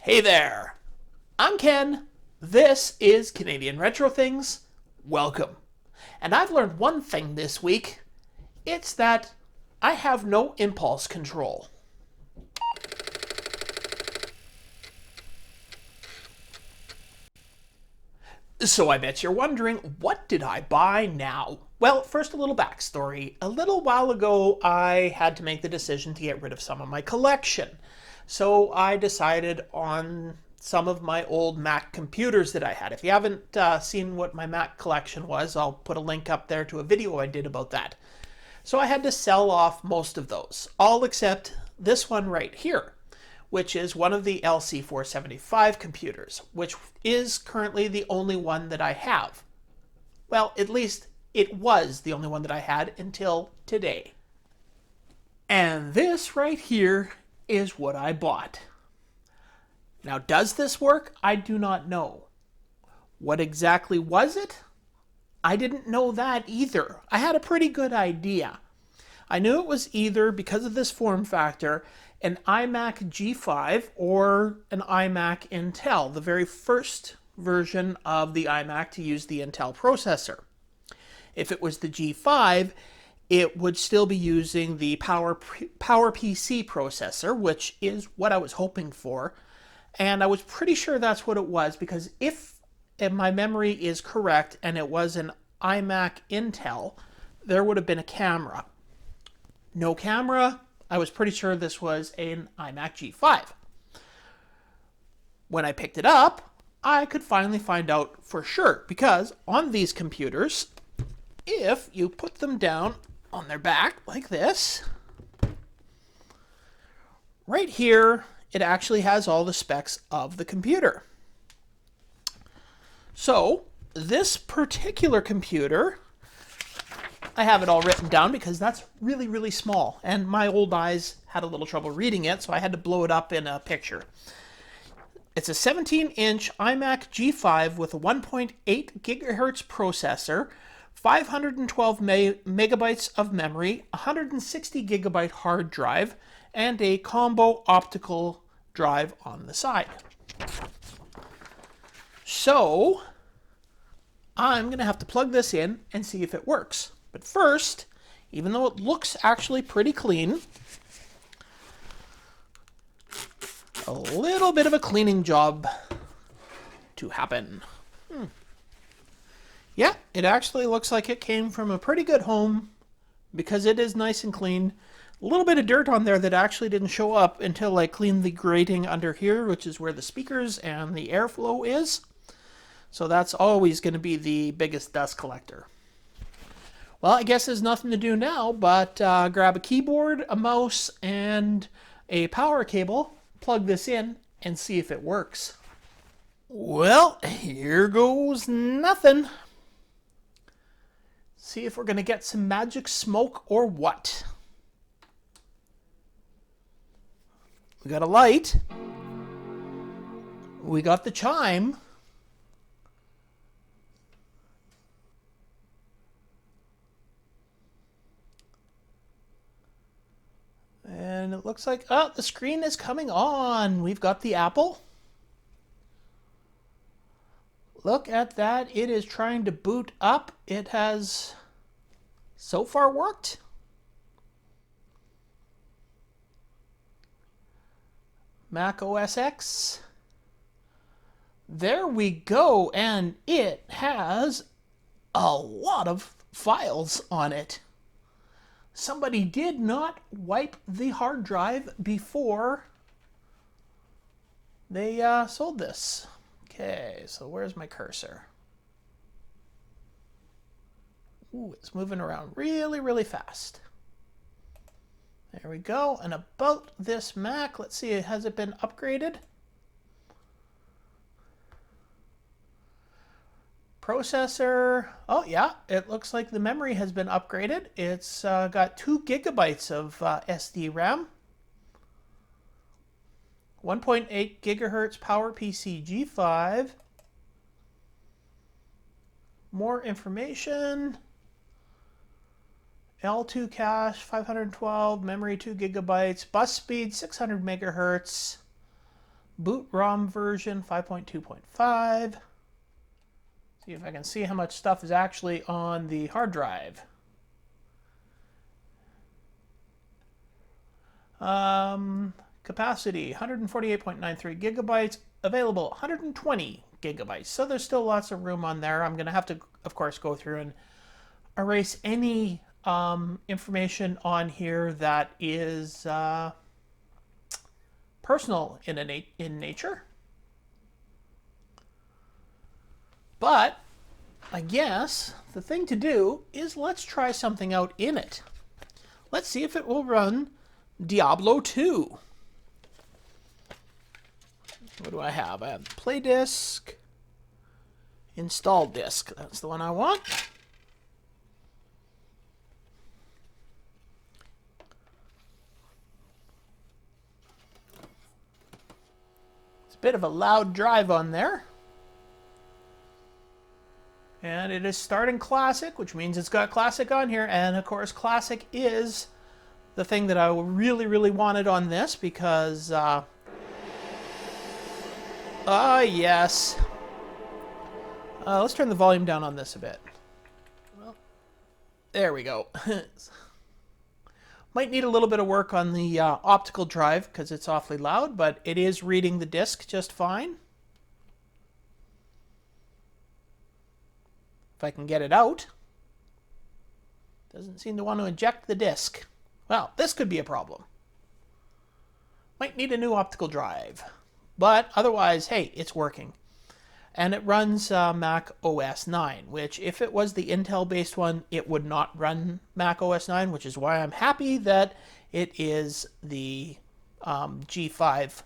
Hey there, I'm Ken. This is Canadian Retro Things. Welcome. And I've learned one thing this week. It's that I have no impulse control. So I bet you're wondering, what did I buy now? Well, first a little backstory. A little while ago, I had to make the decision to get rid of some of my collection. So I decided on some of my old Mac computers that I had. If you haven't seen what my Mac collection was, I'll put a link up there to a video I did about that. So I had to sell off most of those, all except this one right here, which is one of the LC475 computers, which is currently the only one that I have. Well, at least it was the only one that I had until today. And this right here is what I bought. Now, does this work? I do not know. What exactly was it? I didn't know that either. I had a pretty good idea. I knew it was either, because of this form factor, an iMac G5 or an iMac Intel, the very first version of the iMac to use the Intel processor. If it was the G5, it would still be using the PowerPC processor, which is what I was hoping for. And I was pretty sure that's what it was, because if my memory is correct and it was an iMac Intel, there would have been a camera. No camera. I was pretty sure this was an iMac G5. When I picked it up, I could finally find out for sure, because on these computers, if you put them down on their back like this, right here, it actually has all the specs of the computer. So this particular computer, I have it all written down because that's really, really small, and my old eyes had a little trouble reading it, so I had to blow it up in a picture. It's a 17-inch iMac G5 with a 1.8 gigahertz processor, 512 megabytes of memory, 160 gigabyte hard drive, and a combo optical drive on the side. So I'm going to have to plug this in and see if it works. But first, even though it looks actually pretty clean, a little bit of a cleaning job to happen. Yeah, it actually looks like it came from a pretty good home because it is nice and clean. A little bit of dirt on there that actually didn't show up until I cleaned the grating under here, which is where the speakers and the airflow is. So that's always going to be the biggest dust collector. Well, I guess there's nothing to do now but grab a keyboard, a mouse, and a power cable, plug this in, and see if it works. Well, here goes nothing. See if we're going to get some magic smoke or what. We got a light. We got the chime. And it looks like, oh, the screen is coming on. We've got the Apple. Look at that. It is trying to boot up. It has so far worked. Mac OS X. There we go. And it has a lot of files on it. Somebody did not wipe the hard drive before they sold this. Okay, so where's my cursor? Ooh, it's moving around really, really fast. There we go. And about this Mac, let's see, has it been upgraded? Processor, oh yeah, it looks like the memory has been upgraded. It's got 2 gigabytes of SD RAM. 1.8 gigahertz PowerPC G5. More information. L2 cache, 512, memory 2 gigabytes, bus speed 600 megahertz, Boot ROM version 5.2.5. See if I can see how much stuff is actually on the hard drive. Capacity 148.93 gigabytes. Available 120 gigabytes. So there's still lots of room on there. I'm going to have to, of course, go through and erase any information on here that is personal in nature. But I guess the thing to do is let's try something out in it. Let's see if it will run Diablo 2. What do I have? I have play disk, install disk. That's the one I want. It's a bit of a loud drive on there. And it is starting Classic, which means it's got Classic on here. And of course, Classic is the thing that I really, really wanted on this because, yes. Let's turn the volume down on this a bit. Well, there we go. Might need a little bit of work on the optical drive because it's awfully loud, but it is reading the disc just fine. If I can get it out. Doesn't seem to want to eject the disc. Well, this could be a problem. Might need a new optical drive. But otherwise, hey, it's working. And it runs Mac OS 9, which if it was the Intel-based one, it would not run Mac OS 9, which is why I'm happy that it is the G5.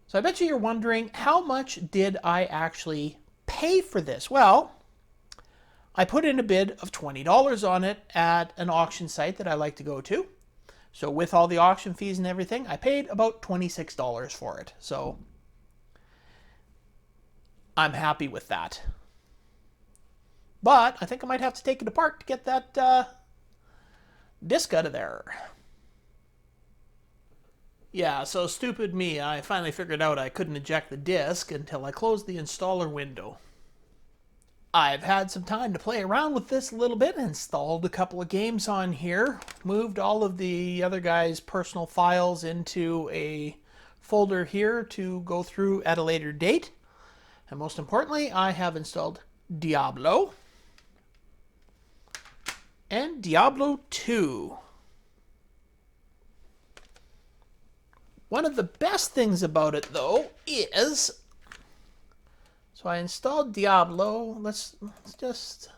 So I bet you're wondering, how much did I actually pay for this? Well, I put in a bid of $20 on it at an auction site that I like to go to. So with all the auction fees and everything, I paid about $26 for it. So I'm happy with that. But I think I might have to take it apart to get that disc out of there. Yeah, so stupid me, I finally figured out I couldn't eject the disc until I closed the installer window. I've had some time to play around with this a little bit, installed a couple of games on here, moved all of the other guys' personal files into a folder here to go through at a later date. And most importantly, I have installed Diablo and Diablo 2. One of the best things about it, though, is... So I installed Diablo. Let's just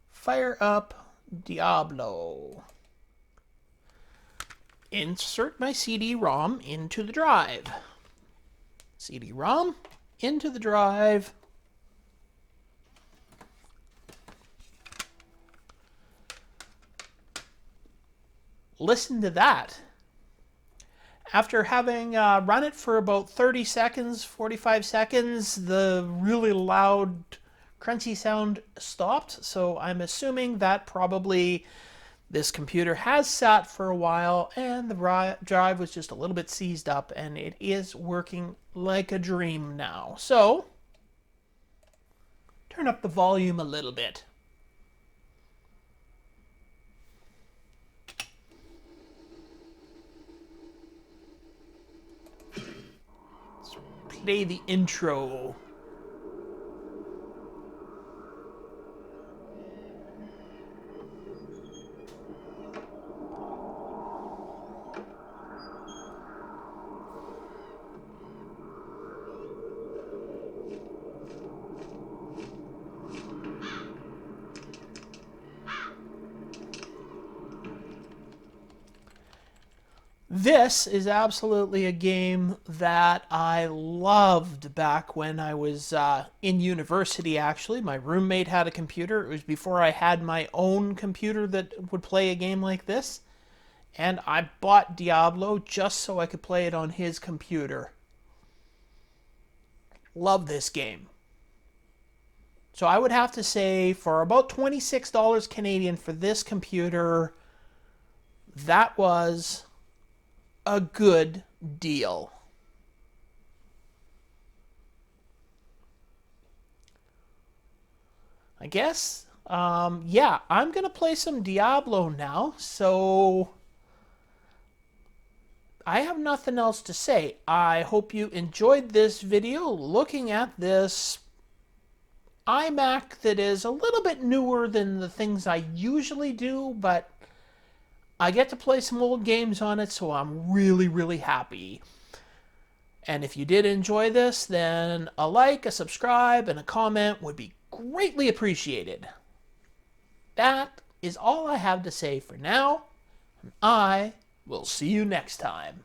fire up Diablo. Insert my CD-ROM into the drive. CD-ROM into the drive. Listen to that. After having run it for about 30 seconds, 45 seconds, the really loud, crunchy sound stopped. So I'm assuming that probably this computer has sat for a while and the drive was just a little bit seized up, and it is working like a dream now. So turn up the volume a little bit. Play the intro. This is absolutely a game that I loved back when I was in university, actually. My roommate had a computer. It was before I had my own computer that would play a game like this. And I bought Diablo just so I could play it on his computer. Love this game. So I would have to say for about $26 Canadian for this computer, that was a good deal. I guess. Yeah, I'm going to play some Diablo now, so I have nothing else to say. I hope you enjoyed this video looking at this iMac that is a little bit newer than the things I usually do, but I get to play some old games on it, so I'm really, really happy. And if you did enjoy this, then a like, a subscribe, and a comment would be greatly appreciated. That is all I have to say for now. I will see you next time.